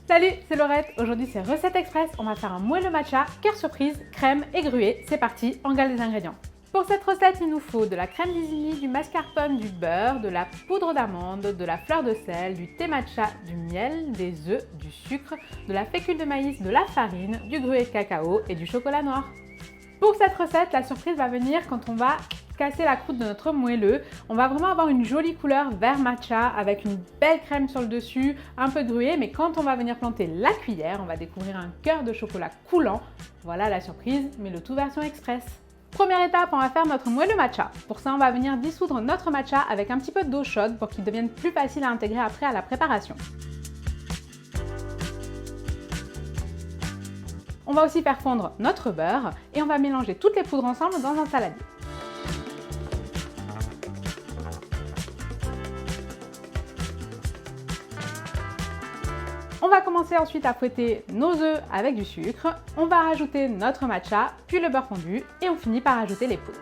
Salut, c'est Laurette. Aujourd'hui c'est recette express. On va faire un moelleux matcha, cœur surprise, crème et gruau. C'est parti, on regarde les ingrédients. Pour cette recette, il nous faut de la crème d'Isigny, du mascarpone, du beurre, de la poudre d'amande, de la fleur de sel, du thé matcha, du miel, des œufs, du sucre, de la fécule de maïs, de la farine, du gruau de cacao et du chocolat noir. Pour cette recette, la surprise va venir quand on va casser la croûte de notre moelleux. On va vraiment avoir une jolie couleur vert matcha avec une belle crème sur le dessus, un peu de gruau, mais quand on va venir planter la cuillère, on va découvrir un cœur de chocolat coulant. Voilà la surprise, mais le tout version express. Première étape, on va faire notre moelleux matcha. Pour ça, on va venir dissoudre notre matcha avec un petit peu d'eau chaude pour qu'il devienne plus facile à intégrer après à la préparation. On va aussi faire fondre notre beurre et on va mélanger toutes les poudres ensemble dans un saladier. On va commencer ensuite à fouetter nos œufs avec du sucre, on va rajouter notre matcha, puis le beurre fondu et on finit par ajouter les poudres.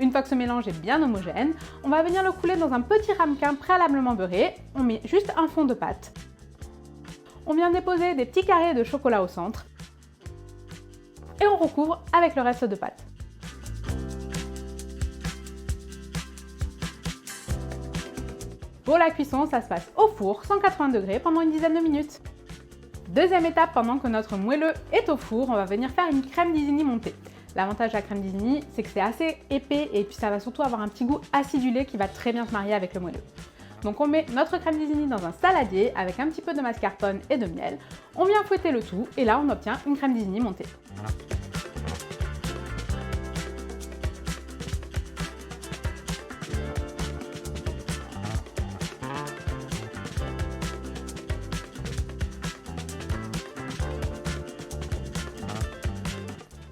Une fois que ce mélange est bien homogène, on va venir le couler dans un petit ramequin préalablement beurré. On met juste un fond de pâte. On vient déposer des petits carrés de chocolat au centre. Et on recouvre avec le reste de pâte. Pour la cuisson, ça se passe au four, 180 degrés, pendant une dizaine de minutes. Deuxième étape, pendant que notre moelleux est au four, on va venir faire une crème d'Isigny montée. L'avantage de la crème d'Isigny, c'est que c'est assez épais et puis ça va surtout avoir un petit goût acidulé qui va très bien se marier avec le moelleux. Donc on met notre crème d'Isigny dans un saladier avec un petit peu de mascarpone et de miel. On vient fouetter le tout et là on obtient une crème d'Isigny montée.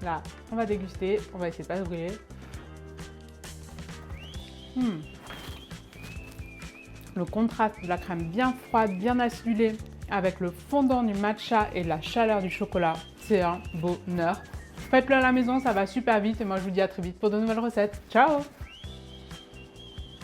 Là, on va déguster, on va essayer de pas se brûler. Le contraste de la crème bien froide, bien acidulée, avec le fondant du matcha et la chaleur du chocolat, c'est un bonheur. Faites-le à la maison, ça va super vite et moi je vous dis à très vite pour de nouvelles recettes. Ciao!